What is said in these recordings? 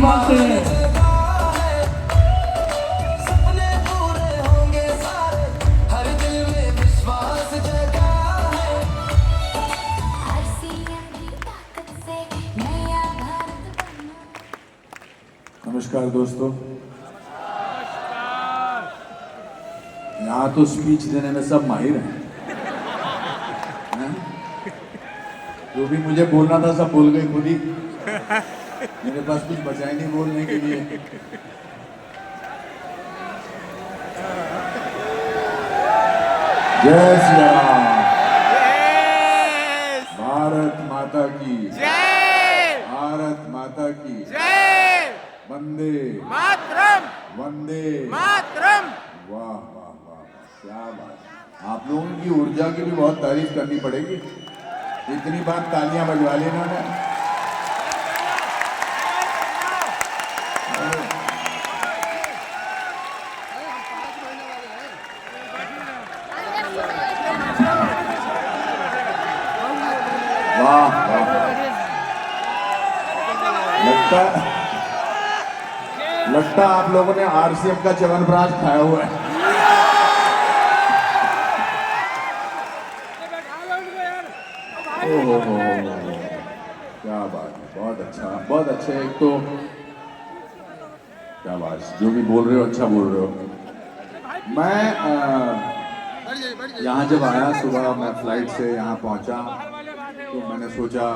बात है। सपने पूरे होंगे सारे, हर दिल में विश्वास जगा है। RCM की ताकत से नया भारत बनना। नमस्कार दोस्तों, यहाँ तो स्पीच देने में सब माहिर हैं। जो भी मुझे बोलना था सब बोल गए खुद ही। मेरे पास कुछ बचा ही नहीं बोलने के लिए। जय श्री राम। भारत माता की जय। भारत माता की जय। वंदे मातरम। वंदे मातरम। वाह वाह वाह वाह, क्या बात। आप लोगों की ऊर्जा की भी बहुत तारीफ करनी पड़ेगी। इतनी बार तालियां बजवा लेना ना। वाह वाह, लगता आप लोगों ने RCM का च्यवनप्राश खाया हुआ है। ओहो क्या बात है, बहुत अच्छा, बहुत अच्छे। एक तो क्या बात, जो भी बोल रहे हो अच्छा बोल रहे हो। मैं यहाँ जब आया सुबह, मैं फ्लाइट से यहाँ पहुँचा तो मैंने सोचा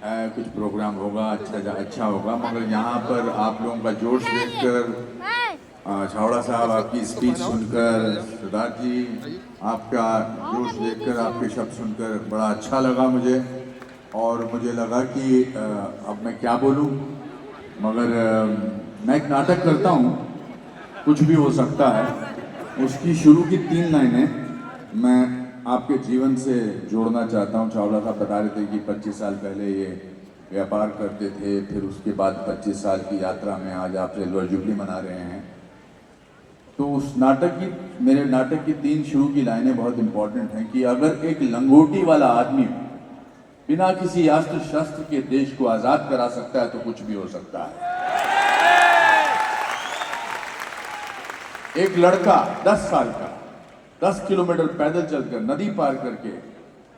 कुछ प्रोग्राम होगा, अच्छा होगा, मगर यहाँ पर आप लोगों का जोश देखकर, छावड़ा साहब आपकी स्पीच सुनकर, सिद्धार्थ जी आपका जोश देखकर, आपके शब्द सुनकर बड़ा अच्छा लगा मुझे। और मुझे लगा कि अब मैं क्या बोलूं, मगर मैं एक नाटक करता हूं, कुछ भी हो सकता है। उसकी शुरू की 3 लाइनें मैं आपके जीवन से जोड़ना चाहता हूं। छावड़ा साहब बता रहे थे कि 25 साल पहले ये व्यापार करते थे, फिर उसके बाद 25 साल की यात्रा में आज आप सिल्वर जुबली मना रहे हैं। तो उस मेरे नाटक की 3 शुरू की लाइनें बहुत इंपॉर्टेंट हैं कि अगर एक लंगोटी वाला आदमी बिना किसी अस्त्र शस्त्र के देश को आजाद करा सकता है तो कुछ भी हो सकता है। एक लड़का 10 साल का 10 किलोमीटर पैदल चलकर, नदी पार करके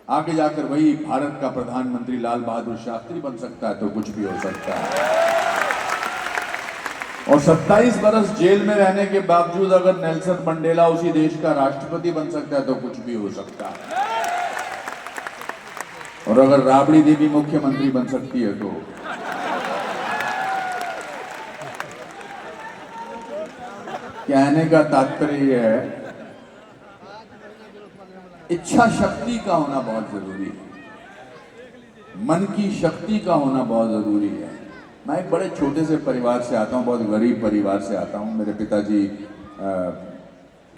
आगे जाकर वही भारत का प्रधानमंत्री लाल बहादुर शास्त्री बन सकता है तो कुछ भी हो सकता है। और 27 बरस जेल में रहने के बावजूद अगर नेल्सन मंडेला उसी देश का राष्ट्रपति बन सकता है तो कुछ भी हो सकता है। और अगर राबड़ी देवी मुख्यमंत्री बन सकती है तो कहने का तात्पर्य है इच्छा शक्ति का होना बहुत जरूरी है, मन की शक्ति का होना बहुत जरूरी है। मैं एक बड़े छोटे से परिवार से आता हूँ, बहुत गरीब परिवार से आता हूँ। मेरे पिताजी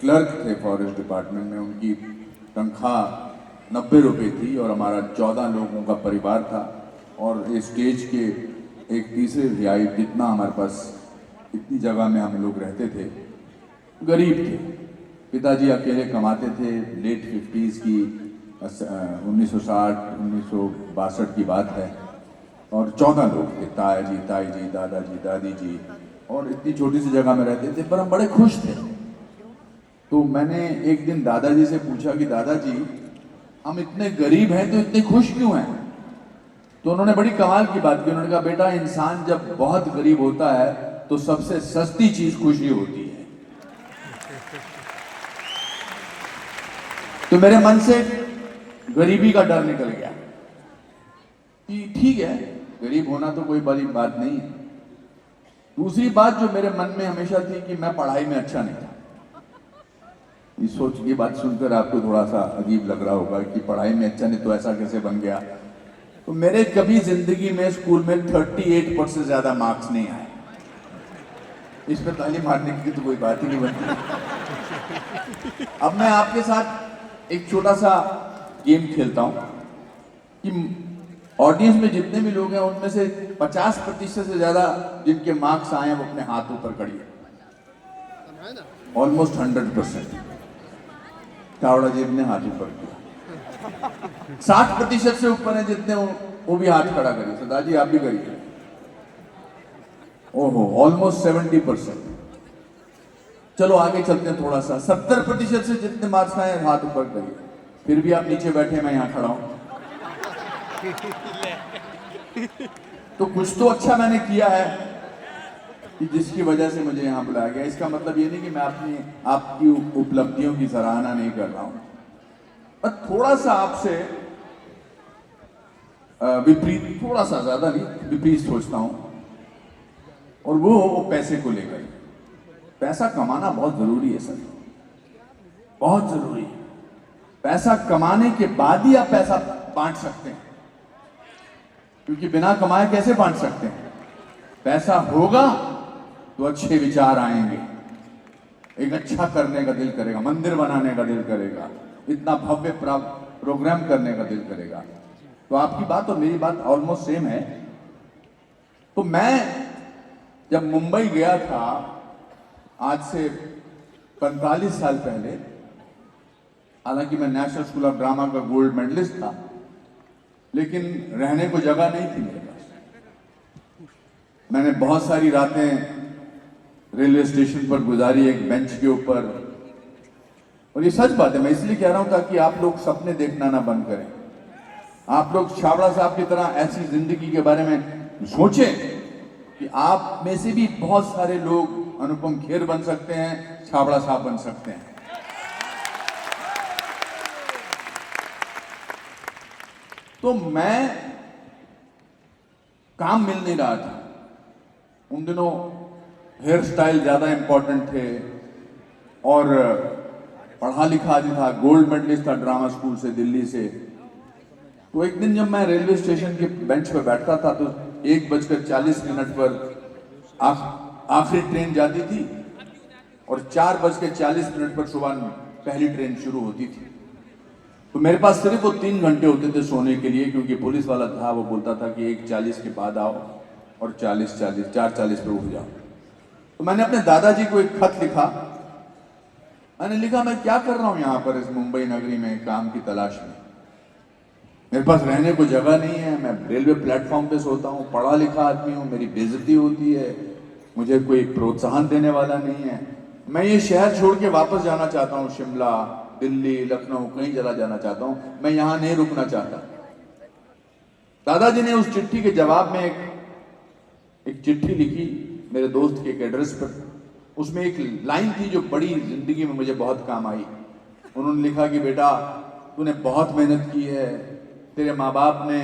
क्लर्क थे फॉरेस्ट डिपार्टमेंट में, उनकी तनख्वाह 90 रुपये थी और हमारा 14 लोगों का परिवार था। और इस स्टेज के एक तीसरे तिहाई जितना हमारे पास, इतनी जगह में हम लोग रहते थे, गरीब थे। पिताजी अकेले कमाते थे। लेट 50s की 1960-1962 की बात है। और 14 लोग थे, ताया जी, ताई जी, दादाजी, दादी जी, और इतनी छोटी सी जगह में रहते थे, पर हम बड़े खुश थे। तो मैंने एक दिन दादाजी से पूछा कि दादाजी, हम इतने गरीब हैं तो इतने खुश क्यों हैं? तो उन्होंने बड़ी कमाल की बात की। उन्होंने कहा, बेटा, इंसान जब बहुत गरीब होता है तो सबसे सस्ती चीज खुशी होती है। तो मेरे मन से गरीबी का डर निकल गया कि ठीक है, गरीब होना तो कोई बड़ी बात नहीं है। दूसरी बात जो मेरे मन में हमेशा थी कि मैं पढ़ाई में अच्छा नहीं था। इस सोच की बात सुनकर आपको थोड़ा सा अजीब लग रहा होगा कि पढ़ाई में अच्छा नहीं तो ऐसा कैसे बन गया। तो मेरे कभी जिंदगी में स्कूल में 38% से ज्यादा मार्क्स नहीं आए। इस पर ताली मारने की तो कोई बात ही नहीं बनती। अब मैं आपके साथ एक छोटा सा गेम खेलता हूं कि ऑडियंस में जितने भी लोग हैं उनमें से 50% से ज्यादा जिनके मार्क्स आए हैं वो अपने हाथ ऊपर करिए। ऑलमोस्ट 100%। चावड़ा जी ने हाथ ऊपर किया। 60% से ऊपर है जितने वो भी हाथ खड़ा करिए। सरदार जी आप भी करिए। ओहो, ऑलमोस्ट 70%। चलो आगे चलते हैं थोड़ा सा। 70% से जितने मार्क्स आए हाथ ऊपर करिए। फिर भी आप नीचे बैठे, मैं यहाँ खड़ा हूं। तो कुछ तो अच्छा मैंने किया है कि जिसकी वजह से मुझे यहाँ बुलाया गया। इसका मतलब ये नहीं कि मैं आपकी उपलब्धियों की सराहना नहीं कर रहा हूं, पर थोड़ा सा आपसे विपरीत, थोड़ा सा, ज्यादा नहीं, विपरीत सोचता हूं। और वो पैसे को लेकर। पैसा कमाना बहुत जरूरी है सर, बहुत जरूरी है। पैसा कमाने के बाद ही आप पैसा बांट सकते हैं, क्योंकि बिना कमाए कैसे बांट सकते हैं? पैसा होगा तो अच्छे विचार आएंगे, एक अच्छा करने का दिल करेगा, मंदिर बनाने का दिल करेगा, इतना भव्य प्रोग्राम करने का दिल करेगा। तो आपकी बात और मेरी बात ऑलमोस्ट सेम है। तो मैं जब मुंबई गया था आज से 45 साल पहले, हालांकि मैं नेशनल स्कूल ऑफ ड्रामा का गोल्ड मेडलिस्ट था, लेकिन रहने को जगह नहीं थी मेरे पास। मैंने बहुत सारी रातें रेलवे स्टेशन पर गुजारी, एक बेंच के ऊपर। और ये सच बात है, मैं इसलिए कह रहा हूं ताकि आप लोग सपने देखना ना बंद करें। आप लोग छाबड़ा साहब की तरह ऐसी जिंदगी के बारे में सोचें कि आप में से भी बहुत सारे लोग अनुपम खेर बन सकते हैं, छाबड़ा साहब बन सकते हैं। तो मैं काम मिल नहीं रहा था उन दिनों, हेयर स्टाइल ज्यादा इंपॉर्टेंट थे और पढ़ा लिखा आदमी था, गोल्ड मेडलिस्ट था ड्रामा स्कूल से, दिल्ली से। तो एक दिन जब मैं रेलवे स्टेशन के बेंच पर बैठा था तो 1:40 पर आखिरी ट्रेन जाती थी और 4:40 पर सुबह पहली ट्रेन शुरू होती थी। तो मेरे पास सिर्फ वो 3 घंटे होते थे सोने के लिए, क्योंकि पुलिस वाला था, वो बोलता था कि 1:40 के बाद आओ और 4:40 पे उठ जाओ। तो मैंने अपने दादाजी को एक खत लिखा। मैंने लिखा, मैं क्या कर रहा हूं यहाँ पर इस मुंबई नगरी में काम की तलाश में, मेरे पास रहने को जगह नहीं है, मैं रेलवे प्लेटफॉर्म पे सोता हूँ, पढ़ा लिखा आदमी हूँ, मेरी बेइज्जती होती है, मुझे कोई प्रोत्साहन देने वाला नहीं है। मैं ये शहर छोड़ के वापस जाना चाहता हूँ, शिमला, दिल्ली, लखनऊ, कहीं चला जाना चाहता हूँ, मैं यहाँ नहीं रुकना चाहता। दादाजी ने उस चिट्ठी के जवाब में एक चिट्ठी लिखी मेरे दोस्त के एक एड्रेस पर। उसमें एक लाइन थी जो बड़ी जिंदगी में मुझे बहुत काम आई। उन्होंने लिखा कि बेटा, तूने बहुत मेहनत की है, तेरे माँ बाप ने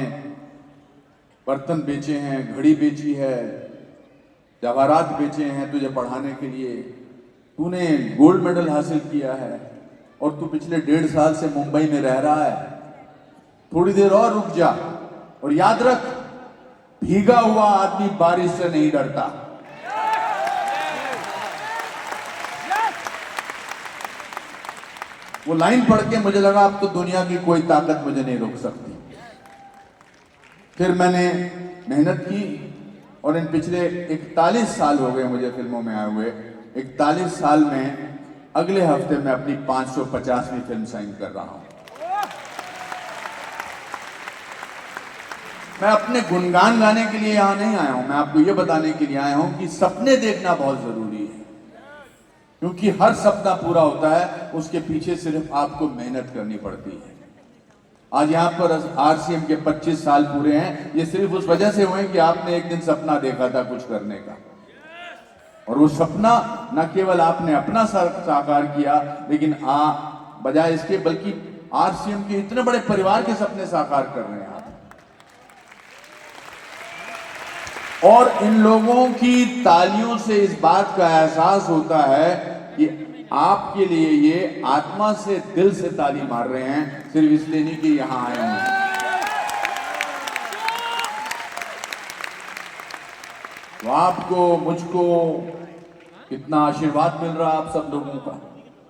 बर्तन बेचे हैं, घड़ी बेची है, जवाहरात बेचे हैं तुझे पढ़ाने के लिए, तूने गोल्ड मेडल हासिल किया है और तू पिछले 1.5 साल से मुंबई में रह रहा है। थोड़ी देर और रुक जा और याद रख, भीगा हुआ आदमी बारिश से नहीं डरता। वो लाइन पढ़ के मुझे लगा अब तो दुनिया की कोई ताकत मुझे नहीं रोक सकती। फिर मैंने मेहनत की और इन पिछले 41 साल हो गए मुझे फिल्मों में आए हुए। 41 साल में अगले हफ्ते मैं अपनी 550वीं फिल्म साइन कर रहा हूं। मैं अपने गुणगान गाने के लिए यहां नहीं आया हूं, मैं आपको यह बताने के लिए आया हूं कि सपने देखना बहुत जरूरी है, क्योंकि हर सपना पूरा होता है उसके पीछे सिर्फ आपको मेहनत करनी पड़ती है। आज यहाँ पर आरसीएम के 25 साल पूरे हैं, ये सिर्फ उस वजह से हुए कि आपने एक दिन सपना देखा था कुछ करने का, और वो सपना न केवल आपने अपना साकार किया, लेकिन बजाय इसके बल्कि आरसीएम के इतने बड़े परिवार के सपने साकार कर रहे हैं आप। और इन लोगों की तालियों से इस बात का एहसास होता है कि आपके लिए ये आत्मा से, दिल से ताली मार रहे हैं, सिर्फ इसलिए नहीं कि यहां आए हैं। तो आपको, मुझको कितना आशीर्वाद मिल रहा आप सब लोगों का।